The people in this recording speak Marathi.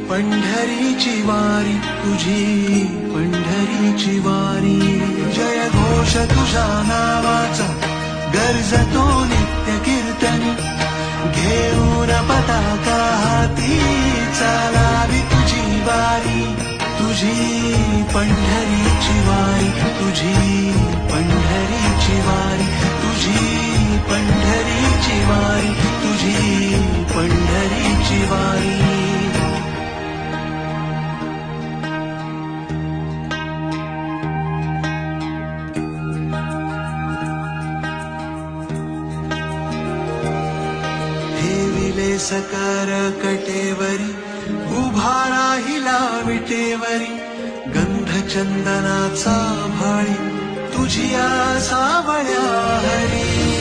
पंढरीची वारी तुझी पंढरीची वारी जय घोष तुझा नावाचा गर्जतो नित्य कीर्तन घेऊन पताका हाती चालावी तुझी वारी तुझी पंढरीची वारी तुझी पंढरीची वारी तुझी पंढरीची वारी तुझी पंढरीची वारी सकार कटेवरी उभा राहिला विटेवरी गंध चंदनाचा भाळी तुझी सावळ्या हरी